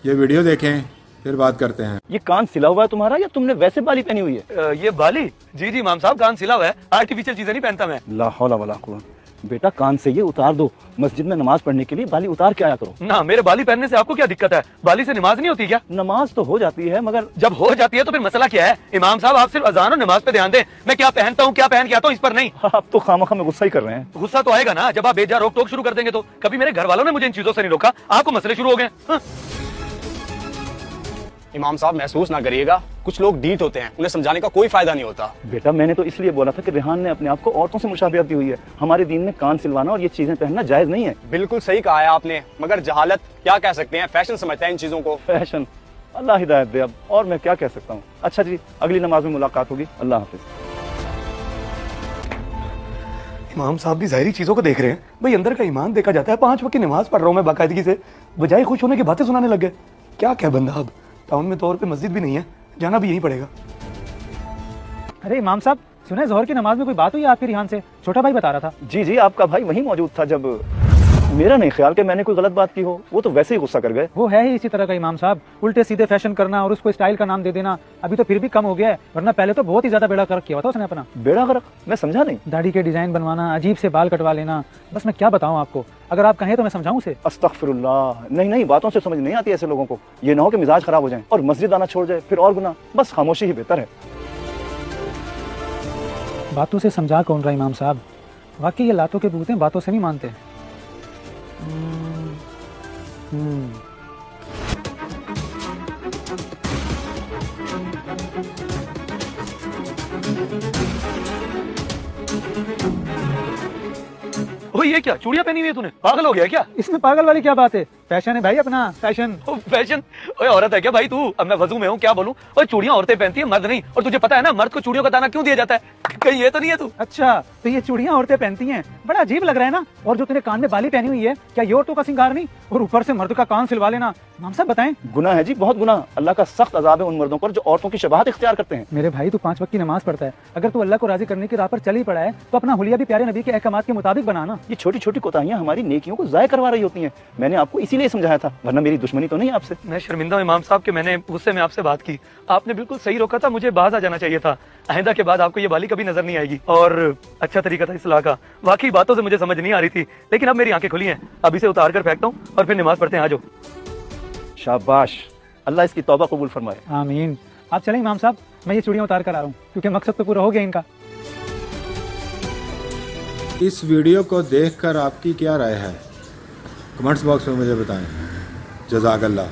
ये वीडियो देखें फिर बात करते हैं। ये कान सिला हुआ है तुम्हारा या तुमने वैसे बाली पहनी हुई है? ये बाली? जी जी इमाम साहब, कान सिला हुआ है, आर्टिफिशियल चीजें नहीं पहनता मैं। ला हौला वला कुव्वत। बेटा कान से ये उतार दो, मस्जिद में नमाज पढ़ने के लिए बाली उतार के आया करो। ना, मेरे बाली पहनने से आपको क्या दिक्कत है? बाली से नमाज नहीं होती क्या? नमाज तो हो जाती है, मगर जब हो जाती है तो फिर मसला क्या है? इमाम साहब आप सिर्फ अजान और नमाज पे ध्यान दें, मैं क्या पहनता हूँ क्या पहन के आता हूँ इस पर नहीं। आप तो खामखा में गुस्सा ही कर रहे हैं। गुस्सा तो आएगा ना जब आप बेजा रोक टोक शुरू कर देंगे तो। कभी मेरे घर वालों ने मुझे इन चीजों से नहीं रोका, आपको मसले शुरू हो गए। इमाम साहब महसूस ना करिएगा, कुछ लोग डीट होते हैं, उन्हें समझाने का कोई फायदा नहीं होता। बेटा मैंने तो इसलिए बोला था कि रेहान ने अपने आप को औरतों से मुशाबिहत दी हुई है। हमारे दीन में कान सिलवाना और ये चीजें पहनना जायज नहीं है। बिल्कुल सही कहा है आपने, मगर जहालत क्या कह सकते हैं, फैशन समझते हैं इन चीजों को। फैशन, अल्लाह हिदायत दे। अब और मैं क्या कह सकता हूँ। अच्छा जी, अगली नमाज में मुलाकात होगी। अल्लाह हाफिज। इमाम साहब भी ज़ाहिरी चीजों को देख रहे हैं। भाई अंदर का ईमान देखा जाता है। 5 वक्त की नमाज पढ़ रहा हूँ मैं बाकायदगी से, बजाय खुश होने की बातें सुनाने लग गए। क्या क्या बंदा, अब टाउन में तौर पे मस्जिद भी नहीं है, जाना भी यहीं पड़ेगा। अरे इमाम साहब, सुना है ज़ोहर की नमाज में कोई बात हुई आपके रिहान से? छोटा भाई बता रहा था। जी जी, आपका भाई वहीं मौजूद था जब। मेरा नहीं ख्याल कि मैंने कोई गलत बात की हो, वो तो वैसे ही गुस्सा कर गए। वो है ही इसी तरह का इमाम साहब, उल्टे सीधे फैशन करना और उसको स्टाइल का नाम दे देना। अभी तो फिर भी कम हो गया है, वरना पहले तो बहुत ही ज्यादा बेड़ा गर्क किया हुआ था उसने अपना। बेड़ा गर्क? मैं समझा नहीं। दाढ़ी के डिजाइन बनवाना, अजीब से बाल कटवा लेना, बस मैं क्या बताऊं आपको। अगर आप कहें तो मैं समझाऊं उसे। अस्तगफिरुल्लाह। नहीं नहीं, बातों से समझ नहीं आती ऐसे लोगों को। ये ना हो कि मिजाज खराब हो जाए और मस्जिद आना छोड़ जाए, फिर और गुनाह। बस खामोशी ही बेहतर है। बातों से समझा कौन रहा इमाम साहब? वाकई ये लातों के भूत हैं, बातों से नहीं मानते। ओ ये क्या चूड़ियां पहनी हुई है तूने? पागल हो गया क्या? इसमें पागल वाली क्या बात है? फैशन है भाई अपना, फैशन। फैशन? ओए औरत है क्या भाई तू? अब मैं वजू में हूँ, क्या बोलूं? और चूड़ियां औरतें पहनती है, मर्द नहीं। और तुझे पता है ना मर्द को चूड़ियों का दाना क्यों दिया जाता है? कहीं ये तो नहीं है तू? अच्छा, तो ये चूड़ियां औरतें पहनती हैं, बड़ा अजीब लग रहा है ना। और जो तूने कान में बाली पहनी हुई है, क्या ये औरतों का सिंगार नहीं? और ऊपर से मर्द का कान सिलवा लेना, इमाम साहब बताएं। गुनाह है जी, बहुत गुनाह। अल्लाह का सख्त अजाब है उन मर्दों पर जो औरतों की शबाहत इख्तियार करते हैं। मेरे भाई तू 5 वक्त की नमाज पढ़ता है, अगर तू अल्लाह को राजी करने की राह पर चल ही पड़ा है तो अपना हुलिया भी प्यारे नबी के अहकामात के मुताबिक बनाना। ये छोटी छोटी कोताहियां हमारी नेकियों को जाया करवा रही होती हैं। मैंने आपको इसीलिए समझाया था, वरना मेरी दुश्मनी तो नहीं आपसे। मैं शर्मिंदा हूं इमाम साहब कि मैंने गुस्से में आपसे बात की। आपने बिल्कुल सही रोका था, मुझे बाहर आ जाना चाहिए था। आइंदा के बाद आपको ये बाली कभी नजर नहीं आएगी। और अच्छा तरीका था इस्लाह का। वाकई बातों से मुझे समझ नहीं आ रही थी, लेकिन अब मेरी आंखें खुली हैं। अब इसे उतार कर फेंकता हूँ और फिर नमाज पढ़ते हैं। आ जाओ। शाबाश, अल्लाह इसकी तौबा कबूल फरमाए। आमीन। आप चलें इमाम साहब, मैं ये चूड़ियां उतार कर आ रहा हूँ, क्योंकि मकसद तो पूरा हो गया इनका। इस वीडियो को देखकर आपकी क्या राय है? कमेंट्स बॉक्स में मुझे बताएं। जज़ाकल्लाह।